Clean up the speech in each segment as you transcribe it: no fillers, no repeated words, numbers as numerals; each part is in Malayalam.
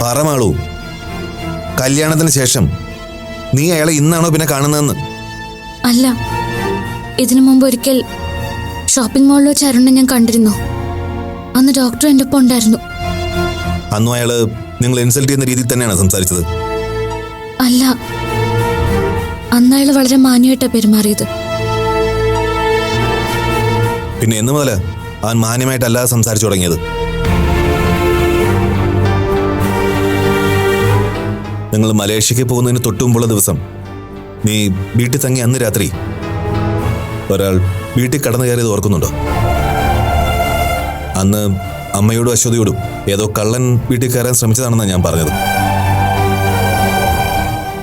പറമാളൂ, കല്യാണത്തിന് ശേഷം നീ അയാളെ ഇന്നാണോ പിന്നെ കാണുന്നതെന്ന്? അല്ല, ഇതിനു മുമ്പ് ഒരിക്കൽ ഷോപ്പിംഗ് മാളിൽ വെച്ച് അരുണിനെ ഞാൻ കണ്ടിരുന്നു. അന്ന് ഡോക്ടർ എൻ്റെ ഒപ്പം ഉണ്ടായിരുന്നു. അന്നും അയാള് നിങ്ങൾ ഇൻസൾട്ട് ചെയ്യുന്ന രീതിയിൽ തന്നെയാണ് സംസാരിച്ചത്? അല്ല, അന്ന് അയാൾ വളരെ മാന്യമായിട്ടാണ് പെരുമാറിയത്. പിന്നെ എന്ന് മുതലാ അവൻ മാന്യമായിട്ടല്ലാതെ സംസാരിച്ചു തുടങ്ങിയത്? നിങ്ങൾ മലേഷ്യക്ക് പോകുന്നതിന് തൊട്ടുമുമ്പുള്ള ദിവസം നീ വീട്ടിൽ തങ്ങി അന്ന് രാത്രി ഒരാൾ വീട്ടിൽ കടന്നു കയറിയത് ഓർക്കുന്നുണ്ടോ? അന്ന് അമ്മയോടും അശ്വതിയോടും ഏതോ കള്ളൻ വീട്ടിൽ കയറാൻ ശ്രമിച്ചതാണെന്നാണ് ഞാൻ പറഞ്ഞത്.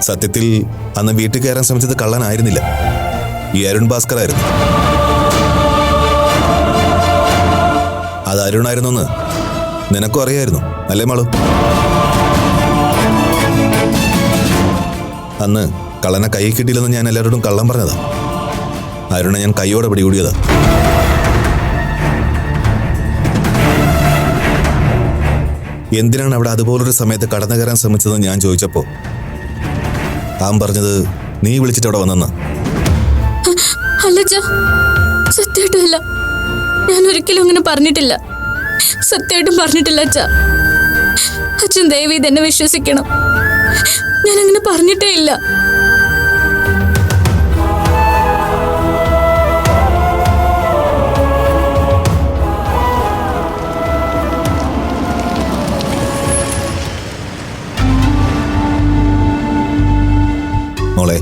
സത്യത്തിൽ അന്ന് വീട്ടിൽ കയറാൻ ശ്രമിച്ചത് കള്ളനായിരുന്നില്ല, ഈ അരുൺ ഭാസ്കർ ആയിരുന്നു. അത് അരുണായിരുന്നെന്ന് നിനക്കും അറിയായിരുന്നു അല്ലേ മാളു? അന്ന് കള്ളനെ കൈ കിട്ടിയില്ലെന്ന് ഞാൻ എല്ലാവരോടും കള്ളം പറഞ്ഞതാ. അരുണെ ഞാൻ കൈയോടെ പിടികൂടിയതാ. എന്തിനാണ് അവിടെ അതുപോലൊരു സമയത്ത് കടന്നു കയറാൻ ശ്രമിച്ചതെന്ന് ഞാൻ ചോദിച്ചപ്പോ താൻ പറഞ്ഞത് നീ വിളിച്ചിട്ട് അവിടെ വന്നെന്നാ. അല്ല, സത്യമായിട്ടും അല്ല. ഞാൻ ഒരിക്കലും അങ്ങനെ പറഞ്ഞിട്ടില്ല. സത്യമായിട്ടും പറഞ്ഞിട്ടില്ല അച്ഛാ. അച്ഛൻ ദയവ് ചെയ്ത് എന്നെ വിശ്വസിക്കണം. ഞാൻ അങ്ങനെ പറഞ്ഞിട്ടേ ഇല്ല. മോളെ,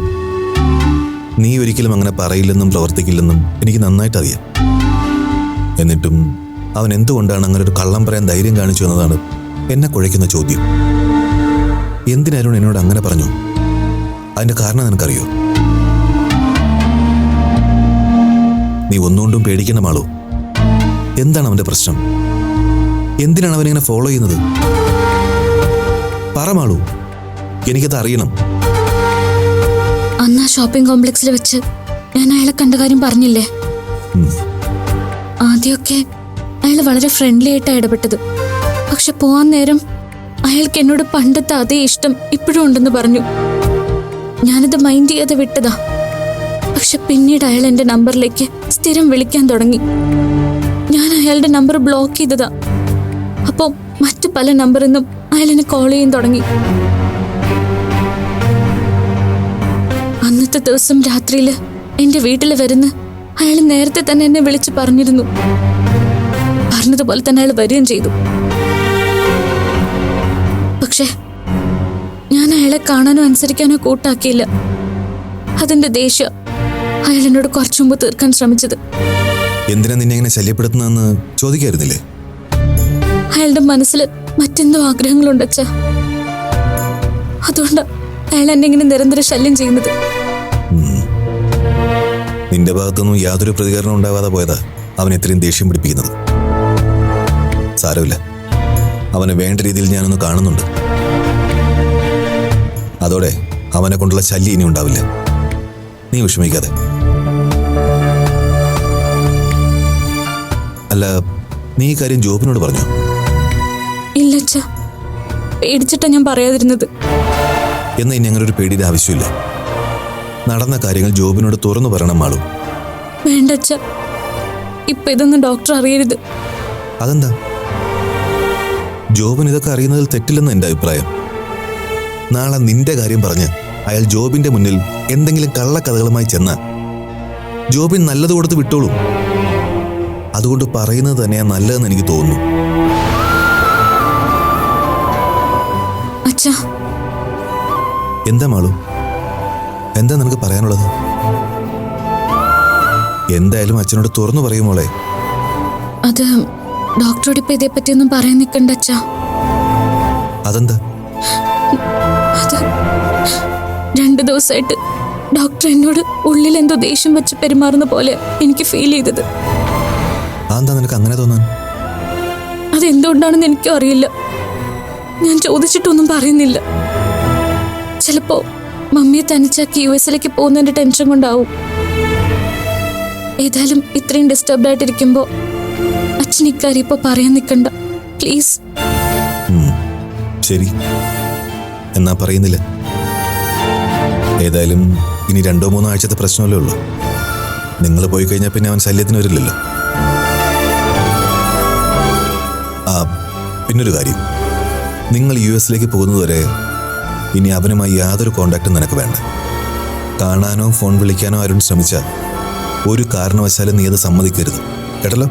നീ ഒരിക്കലും അങ്ങനെ പറയില്ലെന്നും പ്രവർത്തിക്കില്ലെന്നും എനിക്ക് നന്നായിട്ട് അറിയാം. എന്നിട്ടും അവൻ എന്തുകൊണ്ടാണ് അങ്ങനെ ഒരു കള്ളം പറയാൻ ധൈര്യം കാണിച്ചു എന്നതാണ് എന്നെ കുഴയ്ക്കുന്ന ചോദ്യം. എന്തിനരുൺ എന്നോട് അങ്ങനെ പറഞ്ഞു? അതിന്റെ കാരണം നിനക്കറിയോ? നീ ഒന്നുകൊണ്ടും പേടിക്കണം മാളൂ. എന്താണ് അവന്റെ പ്രശ്നം? എന്തിനാണ് അവനിങ്ങനെ ഫോളോ ചെയ്യുന്നത്? പറ മാളൂ, എനിക്കത് അറിയണം. അന്ന് ആ ഷോപ്പിംഗ് കോംപ്ലക്സിൽ വെച്ച് ഞാൻ അയാളെ കണ്ട കാര്യം പറഞ്ഞില്ലേ? ആദ്യമൊക്കെ അയാൾ വളരെ ഫ്രണ്ട്ലി ആയിട്ടാണ് ഇടപെട്ടത്. പക്ഷെ പോവാൻ നേരം അയാൾക്ക് എന്നോട് പണ്ടത്തെ അതേ ഇഷ്ടം ഇപ്പോഴും ഉണ്ടെന്ന് പറഞ്ഞു. ഞാനത് മൈൻഡ് ചെയ്യാതെ വിട്ടതാ. പക്ഷെ പിന്നീട് അയാൾ എൻ്റെ നമ്പറിലേക്ക് സ്ഥിരം വിളിക്കാൻ തുടങ്ങി. ഞാൻ അയാളുടെ നമ്പർ ബ്ലോക്ക് ചെയ്തതാ. അപ്പോൾ മറ്റു പല നമ്പറിൽ നിന്നും അയാൾ എന്നെ കോൾ ചെയ്യാൻ തുടങ്ങി. അന്നത്തെ ദിവസം രാത്രിയിൽ എൻ്റെ വീട്ടിൽ വരുന്ന അയാൾ നേരത്തെ തന്നെ എന്നെ വിളിച്ച് പറഞ്ഞിരുന്നു. പറഞ്ഞതുപോലെ തന്നെ അയാൾ വരികയും ചെയ്തു. പക്ഷെ ഞാൻ അയാളെ കാണാനോ അനുസരിക്കാനോ കൂട്ടാക്കിയില്ല. അതിന്റെ ദേഷ്യം അയാൾ എന്നോട് കുറച്ചു മുമ്പ് തീർക്കാൻ ശ്രമിച്ചത്. എന്തിനാ നിന്നെ ഇങ്ങനെ ശല്യപ്പെടുത്തുന്നതെന്ന് ചോദിക്കായിരുന്നില്ലേ? അയാളുടെ മനസ്സിൽ മറ്റെന്തോ ആഗ്രഹങ്ങളുണ്ട് അച്ഛാ. അതുകൊണ്ട് അയാൾ എന്നെ ഇങ്ങനെ നിരന്തരം ശല്യം ചെയ്യുന്നത്. നിന്റെ ഭാഗത്തൊന്നും യാതൊരു പ്രതികരണം ഉണ്ടാവാതെ പോയതാ അവൻ ഇത്രയും ദേഷ്യം പിടിപ്പിക്കുന്നത്. സാരമില്ല, അവനെ വേണ്ട രീതിയിൽ ഞാനൊന്ന് കാണുന്നുണ്ട്. അതോടെ അവനെ കൊണ്ടുള്ള ശല്യം ഇനി ഉണ്ടാവില്ല. നീ വിഷമിക്കാതെ. അല്ല, നീ ഈ കാര്യം ജോബിനോട് പറഞ്ഞോ? ഇല്ല അച്ഛാ, പേടിച്ചിട്ടാ ഞാൻ പറയാതിരുന്നത്. എന്നാ ഇനി അങ്ങനെ ഒരു പേടിയുടെ ആവശ്യമില്ല. നടന്ന കാര്യങ്ങൾ ജോബിനോട് തുറന്നു പറയണം മാളു. വേണ്ട അച്ഛാ, ഇപ്പൊ ഇതൊന്നും ഡോക്ടർ അറിയരുത്. അതെന്താ? ജോബിന് ഇതൊക്കെ അറിയുന്നതിൽ തെറ്റില്ലെന്ന് എൻ്റെ അഭിപ്രായം. നാളെ നിന്റെ കാര്യം പറഞ്ഞ് അയാൾ ജോബിന്റെ മുന്നിൽ എന്തെങ്കിലും കള്ളക്കഥകളുമായി ചെന്ന ജോബിൻ നല്ലത് കൊടുത്ത് വിട്ടോളൂ. അതുകൊണ്ട് പറയുന്നത് തന്നെയാ നല്ലതെന്ന് എനിക്ക് തോന്നുന്നു. അച്ഛാ. എന്താ മാളു, എന്താ നിനക്ക് പറയാനുള്ളത്? എന്തായാലും അച്ഛനോട് തുറന്നു പറയുമോളെ. അത് ഡോക്ടറോട് ഇപ്പൊ ഇതേപ്പറ്റിയൊന്നും പറയാൻ നിൽക്കണ്ട അച്ഛാ. അതെന്താ? അത് 2 ദിവസമായിട്ട് ഡോക്ടർ എന്നോട് ഉള്ളിൽ എന്തോ ദേഷ്യം വെച്ച് പെരുമാറുന്ന പോലെ എനിക്ക് ഫീൽ ചെയ്തത്. അതെന്താ നിനക്ക് അങ്ങനെ തോന്നാൻ? അതെന്തുകൊണ്ടാണെന്ന് എനിക്കും അറിയില്ല. ഞാൻ ചോദിച്ചിട്ടൊന്നും പറയുന്നില്ല. ചിലപ്പോ മമ്മിയെ തനിച്ചാക്കി US പോകുന്നതിന്റെ ടെൻഷൻ കൊണ്ടാവും. ഏതായാലും ഇത്രയും ഡിസ്റ്റർബ്ഡ് ആയിട്ടിരിക്കുമ്പോ അച്ഛൻ ഇക്കാര്യം ഇപ്പൊ പറയാൻ നിൽക്കണ്ട പ്ലീസ്. ശരി, എന്നാ പറയുന്നില്ല. ഏതായാലും ഇനി 2-3 ആഴ്ചത്തെ പ്രശ്നമല്ലേ ഉള്ളൂ. നിങ്ങൾ പോയി കഴിഞ്ഞാൽ പിന്നെ അവൻ ശല്യത്തിന് വരില്ലല്ലോ. ആ, പിന്നൊരു കാര്യം, നിങ്ങൾ US പോകുന്നതുവരെ ഇനി അവനുമായി യാതൊരു കോണ്ടാക്റ്റും നിനക്ക് വേണ്ട. കാണാനോ ഫോൺ വിളിക്കാനോ ആരും ശ്രമിച്ചാൽ ഒരു കാരണവശാലും നീ അത് സമ്മതിക്കരുത്, കേട്ടല്ലോ?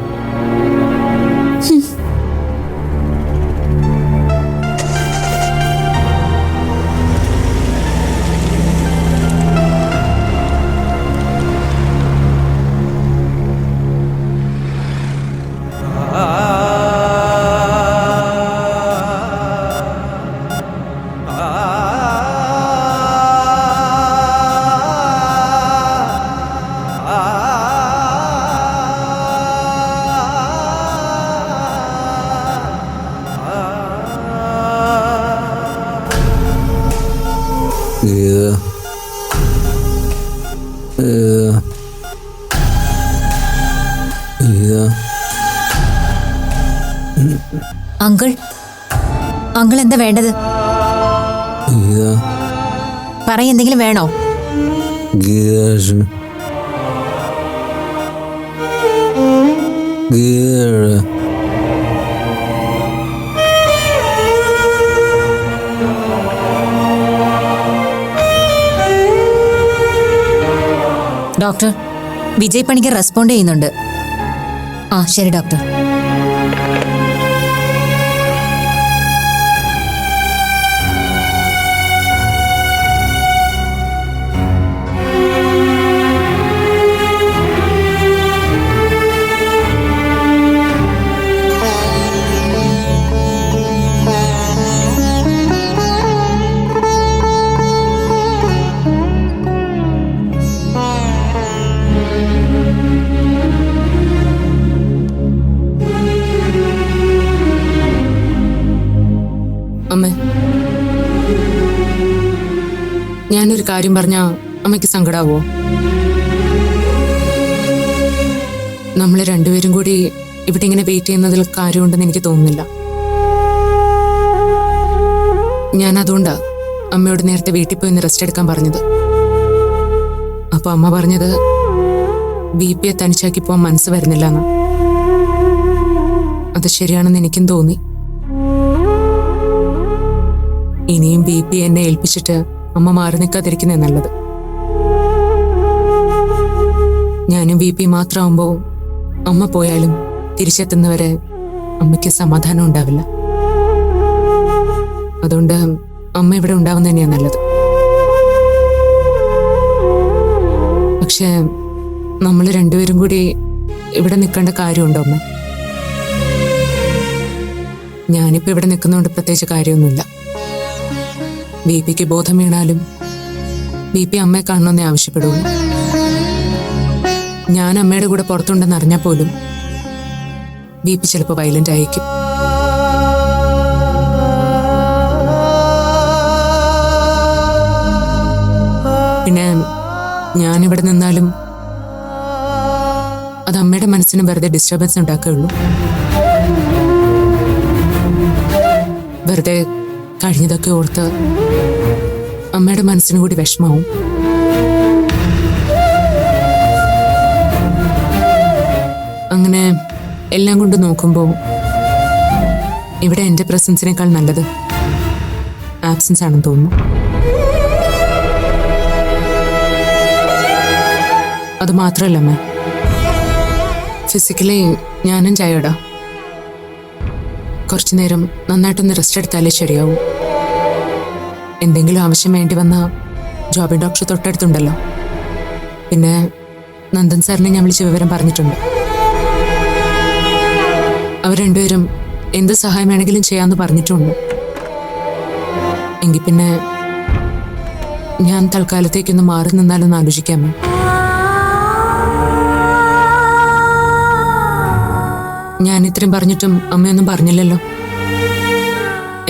അങ്കിൾ, അങ്കിൾ എന്താ വേണ്ടത്? പറയ, എന്തെങ്കിലും വേണോ? ഡോക്ടർ, വിജയ് പണിക്കർ റെസ്പോണ്ട് ചെയ്യുന്നുണ്ട്. ആ ശരി ഡോക്ടർ. അമ്മേ, ഞാനൊരു കാര്യം പറഞ്ഞാ അമ്മയ്ക്ക് സങ്കടാവോ? നമ്മൾ രണ്ടുപേരും കൂടി ഇവിടെ ഇങ്ങനെ വെയിറ്റ് ചെയ്യുന്നതിൽ കാര്യമുണ്ടെന്ന് എനിക്ക് തോന്നുന്നില്ല. ഞാൻ അതുകൊണ്ടാ അമ്മയോട് നേരത്തെ വീട്ടിൽ പോയി റെസ്റ്റ് എടുക്കാൻ പറഞ്ഞത്. അപ്പൊ അമ്മ പറഞ്ഞത് BP തനിച്ചാക്കി പോവാൻ മനസ്സ് വരുന്നില്ല എന്ന്. അത് ശരിയാണെന്ന് എനിക്കും തോന്നി. ഇനിയും BP എന്നെ ഏൽപ്പിച്ചിട്ട് അമ്മ മാറി നിൽക്കാതിരിക്കുന്നേ നല്ലത്. ഞാനും BP മാത്രമാകുമ്പോ അമ്മ പോയാലും തിരിച്ചെത്തുന്നവരെ അമ്മയ്ക്ക് സമാധാനം ഉണ്ടാവില്ല. അതുകൊണ്ട് അമ്മ ഇവിടെ ഉണ്ടാവുന്ന തന്നെയാ നല്ലത്. പക്ഷെ നമ്മൾ രണ്ടുപേരും കൂടി ഇവിടെ നിൽക്കേണ്ട കാര്യമുണ്ടോ അമ്മ? ഞാനിപ്പോ ഇവിടെ നിൽക്കുന്നതുകൊണ്ട് പ്രത്യേകിച്ച് കാര്യമൊന്നുമില്ല. BPക്ക് ബോധം വീണാലും BP അമ്മയെ കാണണമെന്നേ ആവശ്യപ്പെടുള്ളൂ. ഞാൻ അമ്മയുടെ കൂടെ പുറത്തുണ്ടെന്ന് അറിഞ്ഞാൽ പോലും BP ചിലപ്പോൾ വയലന്റ് ആയിരിക്കും. പിന്നെ ഞാനിവിടെ നിന്നാലും അത് അമ്മയുടെ മനസ്സിന് വെറുതെ ഡിസ്റ്റർബൻസ് ഉണ്ടാക്കുകയുള്ളൂ. വെറുതെ കഴിഞ്ഞതൊക്കെ ഓർത്ത് അമ്മയുടെ മനസ്സിന് കൂടി വിഷമാവും. അങ്ങനെ എല്ലാം കൊണ്ട് നോക്കുമ്പോൾ ഇവിടെ എൻ്റെ പ്രസൻസിനേക്കാൾ നല്ലത് ആബ്സെൻസ് ആണെന്ന് തോന്നുന്നു. അത് മാത്രമല്ല അമ്മ, ഫിസിക്കലി ഞാനും ടയേർഡാ. കുറച്ചു നേരം നന്നായിട്ടൊന്ന് റെസ്റ്റ് എടുത്താലേ ശരിയാവും. എന്തെങ്കിലും ആവശ്യം വേണ്ടി വന്നാൽ ജോബി ഡോക്ടർ തൊട്ടടുത്തുണ്ടല്ലോ. പിന്നെ നന്ദൻ സാറിനെ ഞാൻ വിളിച്ച് വിവരം പറഞ്ഞിട്ടുണ്ട്. അവർ രണ്ടുപേരും എന്ത് സഹായം വേണമെങ്കിലും ചെയ്യാമെന്ന് പറഞ്ഞിട്ടുണ്ട്. എങ്കിൽ പിന്നെ ഞാൻ തൽക്കാലത്തേക്കൊന്ന് മാറി നിന്നാലൊന്ന് ആലോചിക്കാമോ? ഞാൻ ഇത്രയും പറഞ്ഞിട്ടും അമ്മയൊന്നും പറഞ്ഞില്ലല്ലോ.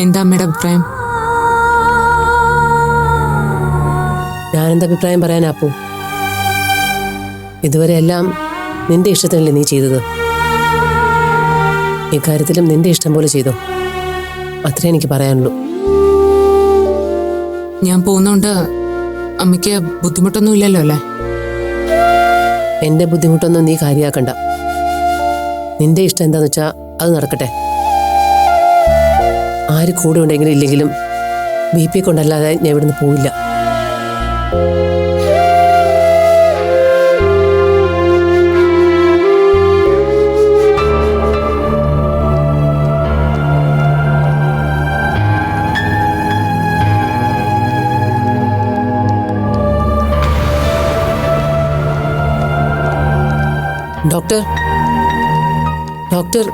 എന്താ അമ്മയുടെ അഭിപ്രായം? ഞാനെന്താ അഭിപ്രായം പറയാനാ അപ്പു? ഇതുവരെ എല്ലാം നിന്റെ ഇഷ്ടത്തിനല്ലേ നീ ചെയ്തത്. ഇക്കാര്യത്തിലും നിന്റെ ഇഷ്ടം പോലെ ചെയ്തോ, അത്രേ എനിക്ക് പറയാനുള്ളൂ. ഞാൻ പോകുന്നോണ്ട് അമ്മയ്ക്ക് ബുദ്ധിമുട്ടൊന്നും ഇല്ലല്ലോ അല്ലേ? എന്റെ ബുദ്ധിമുട്ടൊന്നും നീ കാര്യമാക്കണ്ട. നിന്റെ ഇഷ്ടം എന്താന്ന് വെച്ചാ അത് നടക്കട്ടെ. ആര് കൂടെ ഉണ്ടെങ്കിലും ഇല്ലെങ്കിലും BP കൊണ്ടല്ലാതെ ഞാൻ ഇവിടുന്ന് പോയില്ല. ഡോക്ടർ ഡോക്ടർ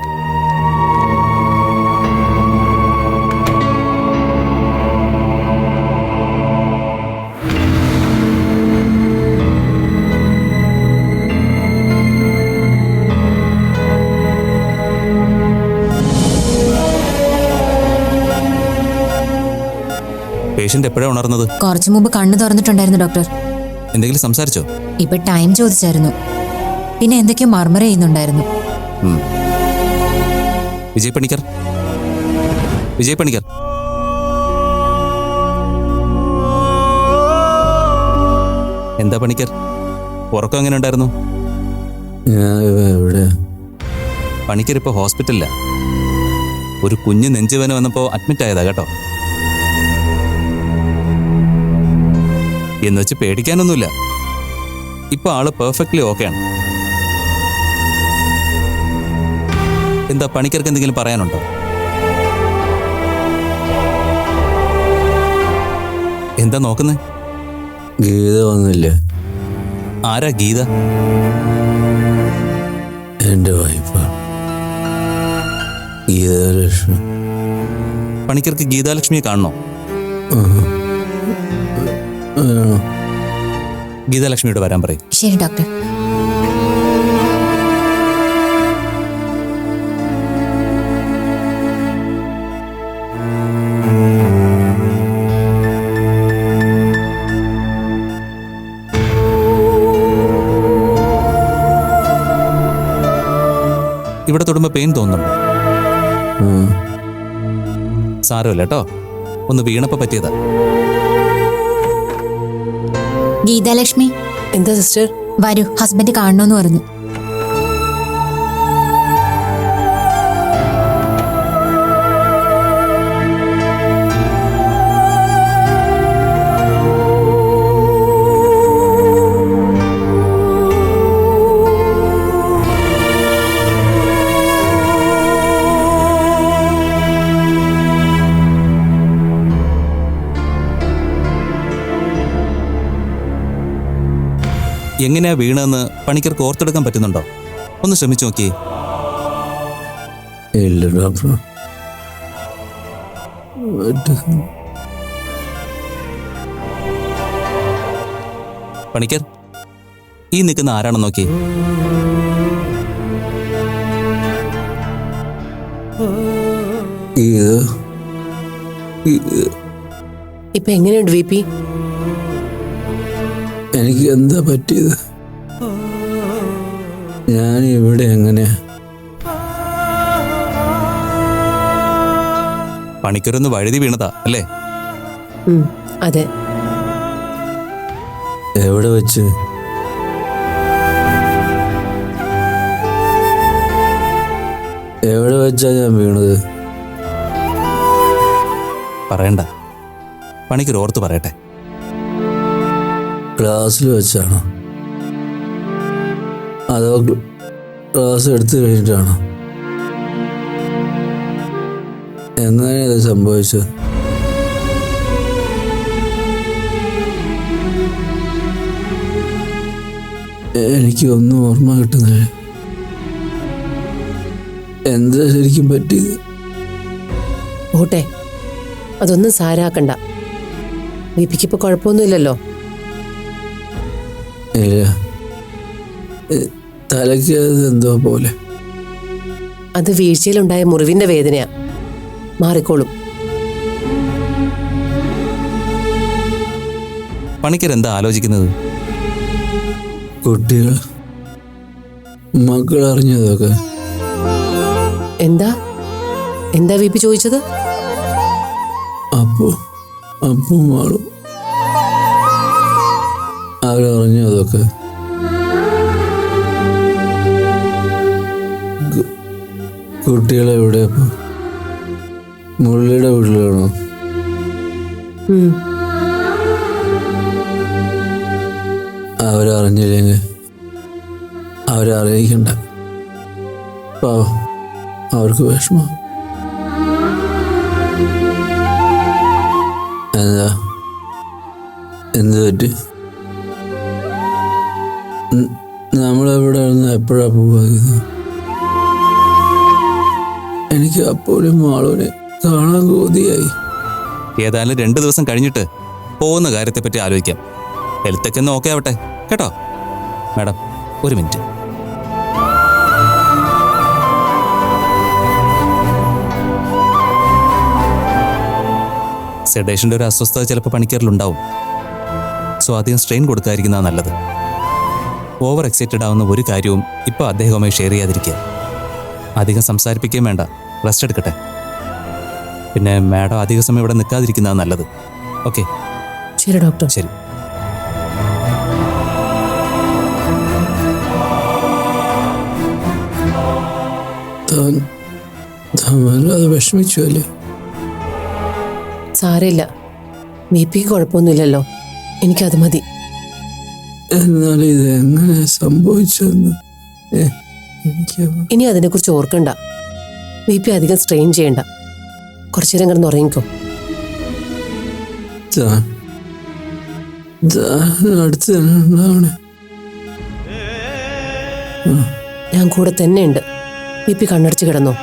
പേഷ്യന്റ് എപ്പോഴാണ് ഉണർന്നത്? കുറച്ചു മുമ്പ് കണ്ണു തുറന്നിട്ടുണ്ടായിരുന്നു ഡോക്ടർ. എന്തെങ്കിലും സംസാരിച്ചോ? ഇപ്പൊ ടൈം ചോദിച്ചായിരുന്നു. പിന്നെ എന്തൊക്കെയോ മർമർ ചെയ്യുന്നുണ്ടായിരുന്നു. വിജയ് പണിക്കർ, വിജയ് പണിക്കർ, എന്താ പണിക്കർ, ഉറക്കം എങ്ങനെ ഉണ്ടായിരുന്നു? പണിക്കർ ഇപ്പൊ ഹോസ്പിറ്റലില്ല. ഒരു കുഞ്ഞ് നെഞ്ചുവേന വന്നപ്പോ അഡ്മിറ്റ് ആയതാ കേട്ടോ. എന്ന് വെച്ച് പേടിക്കാനൊന്നുമില്ല. ഇപ്പൊ ആള് പെർഫെക്റ്റ്ലി ഓക്കെയാണ്. എന്താ പണിക്കർക്ക് എന്തെങ്കിലും പറയാനുണ്ടോ? എന്താ നോക്കുന്നേ? ഗീത വന്നില്ല. ആരാ ഗീത? എൻ്റെ വൈഫാണ് ഗീതാലക്ഷ്മി. പണിക്കർക്ക് ഗീതാലക്ഷ്മിയെ കാണണോ? ഗീതാലക്ഷ്മിയോട് വരാൻ പറയും. ശരി ഡോക്ടർ. ഇവിടെ തൊടുമ്പോ പെയിൻ തോന്നുന്നുണ്ടോ? സാരമില്ല കേട്ടോ, ഒന്ന് വീണപ്പോ പറ്റിയതാ. ഗീതാലക്ഷ്മി, എന്താ സിസ്റ്റർ? വരൂ, ഹസ്ബൻഡ് കാണണമെന്ന് പറഞ്ഞു. എങ്ങനെയാ വീണെന്ന് പണിക്കർക്ക് ഓർത്തെടുക്കാൻ പറ്റുന്നുണ്ടോ? ഒന്ന് ശ്രമിച്ചു നോക്കിയേ. ഇല്ല ഡോക്ടർ. പണിക്കർ, ഈ നിൽക്കുന്ന ആരാണെന്ന് നോക്കിയേ. ഇപ്പൊ എങ്ങനെയുണ്ട് BP? എനിക്ക് എന്താ പറ്റിയത്? ഞാൻ ഇവിടെ എങ്ങനെ? പണിക്കരൊന്ന് വഴുതി വീണതാ അല്ലേ? അതെ. എവിടെ വെച്ച്? എവിടെ വെച്ചാ ഞാൻ വീണത്? പറയണ്ട, പണിക്കർ ഓർത്ത് പറയട്ടെ. ക്ലാസ്സിൽ വെച്ചാണോ അതോ ക്ലാസ് എടുത്തു കഴിഞ്ഞിട്ടാണോ? എങ്ങനെയാ ഇത് സംഭവിച്ചത്? എനിക്ക് ഒന്നും ഓർമ്മ കിട്ടുന്നില്ല. എന്താ ശരിക്കും പറ്റിയത്? പോട്ടെ, അതൊന്നും സാരാക്കണ്ട. BPക്ക് ഇപ്പൊ കുഴപ്പമൊന്നുമില്ലല്ലോ. ഇല്ല, തലയ്ക്ക് എന്തോ പോലെ. അത് വീഴ്ചയിലുണ്ടായ മുറിവിന്റെ വേദനയാ, മാറിക്കോളും. പണിക്കർ എന്താ ആലോചിക്കുന്നത്? കുട്ടികൾ, മക്കൾ അറിഞ്ഞതൊക്കെ. എന്താ എന്താ BP ചോദിച്ചത്? അപ്പും മാളും അവരറിഞ്ഞു അതൊക്കെ? കുട്ടികളെവിടെ അപ്പം? മുരളിയുടെ വീട്ടിലാണോ? അവരറിഞ്ഞില്ലെങ്കിൽ അവരെ അറിയിക്കണ്ട. പാവം, അവർക്ക് വിഷമം. എന്താ, എന്ത് പറ്റി? നമ്മളെവിടെ നിന്ന് എപ്പോഴാ പോവാതിരുന്നത്? എനിക്ക് അപ്പോഴും മാളൂനെ കാണാൻ കൊതിയായി. ഏതായാലും 2 ദിവസം കഴിഞ്ഞിട്ട് പോകുന്ന കാര്യത്തെപ്പറ്റി ആലോചിക്കാം. ഹെൽത്തൊക്കെ ഒന്ന് ഓക്കെ ആവട്ടെ കേട്ടോ. Madam, 1 minute. സെഡേഷൻ്റെ ഒരു അസ്വസ്ഥത ചിലപ്പോൾ പണിക്കാരിലുണ്ടാവും. സോ അധികം സ്ട്രെയിൻ കൊടുക്കാതിരിക്കുന്നതാണ് നല്ലത്. ഓവർ എക്സൈറ്റഡ് ആവുന്ന ഒരു കാര്യവും ഇപ്പോൾ അദ്ദേഹവുമായി ഷെയർ ചെയ്യാതിരിക്കുക. അധികം സംസാരിപ്പിക്കുകയും വേണ്ട, റെസ്റ്റ് എടുക്കട്ടെ. പിന്നെ മാഡം അധിക സമയം ഇവിടെ നിൽക്കാതിരിക്കുന്നതാണ് നല്ലത്. ഓക്കെ? ശരി ഡോക്ടർ. ശരി. വല്ലാതെ വിഷമിച്ചു അല്ലേ? സാരമില്ല, BP കുഴപ്പമൊന്നുമില്ലല്ലോ. എനിക്കത് മതി. എന്നാൽ ഇത് എങ്ങനെ സംഭവിച്ചെന്ന് എനിക്ക് ഇനി അതിനെക്കുറിച്ച് ഓർക്കണ്ട. BP അധികം സ്ട്രെയിൻ ചെയ്യണ്ട. കുറച്ചു നേരം കിടന്ന് ഉറങ്ങിക്കോ. അടുത്ത് തന്നെ ഉണ്ടാവണേ. ഞാൻ കൂടെ തന്നെ ഉണ്ട്. BP കണ്ണടച്ച് കിടന്നോ.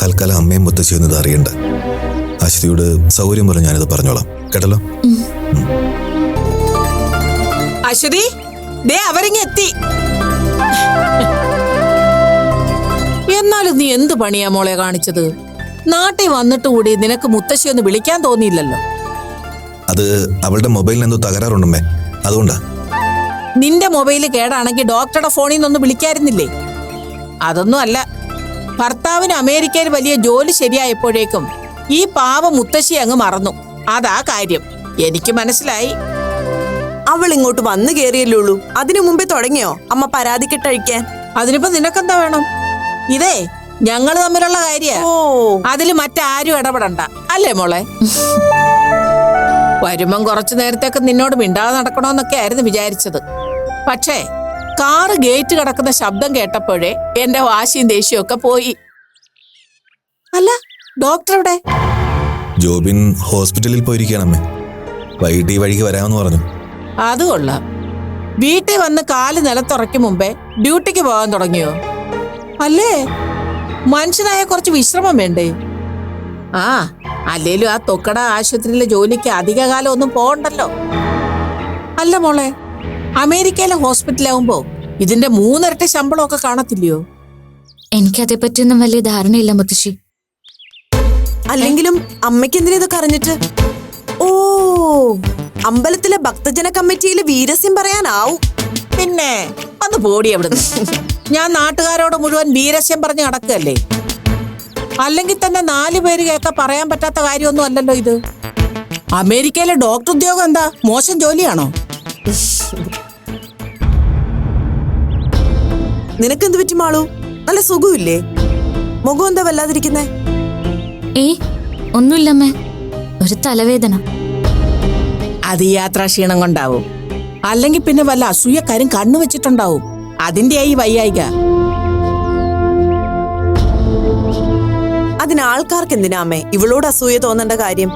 തൽക്കാലം അമ്മയും മുത്തശ്ശിയൊന്നും ഇത് അറിയണ്ട. അശ്വതിയോട് സൗകര്യം പോലെ ഞാനിത് പറഞ്ഞോളാം, കേട്ടല്ലോ? അശ്വതി, ദേ അവരിങ്ങ് എത്തി. എന്നാലും നീ എന്ത് പണിയാ മോളെ കാണിച്ചത്? നാട്ടിൽ വന്നിട്ട് കൂടി നിനക്ക് മുത്തശ്ശി ഒന്ന് വിളിക്കാൻ തോന്നിയില്ലല്ലോ. അത് അവളുടെ മൊബൈലിന് എന്തോ തകരാറുണ്ടമ്മേ, അതുകൊണ്ടാ. നിന്റെ മൊബൈല് കേടാണെങ്കിൽ ഡോക്ടറുടെ ഫോണിൽ നിന്നൊന്ന് വിളിക്കായിരുന്നില്ലേ? അതൊന്നും അല്ല, ഭർത്താവിന് അമേരിക്കയിൽ വലിയ ജോലി ശരിയായപ്പോഴേക്കും ഈ പാവ മുത്തശ്ശി അങ്ങ് മറന്നു. അതാ കാര്യം. എനിക്ക് മനസ്സിലായി. അവൾ ഇങ്ങോട്ട് വന്നു കേറിയല്ലുള്ളൂ, അതിനു മുമ്പേ തുടങ്ങിയോ അമ്മ പരാതിക്കെട്ടഴിക്കാൻ? അതിനിപ്പോ നിനക്കെന്താ വേണം? ഇതേ ഞങ്ങൾ തമ്മിലുള്ള കാര്യ. അതില് മറ്റാരും ഇടപെടണ്ട, അല്ലേ മോളെ? വരുമ്പം കുറച്ചു നേരത്തേക്ക് നിന്നോട് മിണ്ടാതെ നടക്കണോന്നൊക്കെ ആയിരുന്നു വിചാരിച്ചത്. പക്ഷേ കാറ് ഗേറ്റ് കിടക്കുന്ന ശബ്ദം കേട്ടപ്പോഴേ എന്റെ വാശിയും ദേഷ്യവും ഒക്കെ പോയി. അല്ല, ഡോക്ടർ എവിടെ? ജോബിൻ ഹോസ്പിറ്റലിൽ പോയിരിക്കുകയാണമ്മേ. വൈകിട്ട് ഈ വഴിക്ക് വരാമെന്ന് പറഞ്ഞു. അത് കൊള്ളാം. വീട്ടിൽ വന്ന് കാല് നിലത്തുറയ്ക്കും മുമ്പേ ഡ്യൂട്ടിക്ക് പോകാൻ തുടങ്ങിയോ? അല്ലേ, മനുഷ്യനായ കുറച്ച് വിശ്രമം വേണ്ടേ? ആ, അല്ലേലും ആ തൊക്കട ആശുപത്രിയിലെ ജോലിക്ക് അധികകാലം ഒന്നും പോകണ്ടല്ലോ. അല്ല മോളെ, അമേരിക്കയിലെ ഹോസ്പിറ്റലാവുമ്പോ ഇതിന്റെ 3 ഇരട്ടി ശമ്പളമൊക്കെ കാണത്തില്ലയോ? എനിക്കതേപ്പറ്റിയൊന്നും വലിയ ധാരണയില്ല മുത്തശ്ശി. അല്ലെങ്കിലും അമ്മയ്ക്ക് എന്തിനാ ഇതൊക്കെ അറിഞ്ഞിട്ട്? ഓ, അമ്പലത്തിലെ ഭക്തജന കമ്മിറ്റിയിൽ വീരസ്യം പറയാനാവും. പിന്നെ ഒന്ന് പോടി അവിടുന്ന്. ഞാൻ നാട്ടുകാരോട് മുഴുവൻ വീരസ്യം പറഞ്ഞ് നടക്കല്ലേ? അല്ലെങ്കിൽ തന്നെ 4 പേര് കേൾക്ക പറയാൻ പറ്റാത്ത കാര്യമൊന്നും അല്ലല്ലോ ഇത്. അമേരിക്കയിലെ ഡോക്ടർ ഉദ്യോഗം എന്താ മോശം ജോലിയാണോ? നിനക്കെന്ത് പറ്റി മാളു? നല്ല സുഖമില്ലേ? മുഖം എന്താ വല്ലാതിരിക്കുന്നേ? ഒന്നുമില്ലമ്മേ, ഒരു തലവേദന. അത് യാത്രാ ക്ഷീണം കൊണ്ടാവും. അല്ലെങ്കിൽ പിന്നെ വല്ല അസൂയക്കാരും കണ്ണു വെച്ചിട്ടുണ്ടാവും. അതിന്റെ ഈ വയ്യായിക. അതിന് ആൾക്കാർക്ക് എന്തിനാ അമ്മേ ഇവളോട് അസൂയ തോന്നേണ്ട കാര്യം?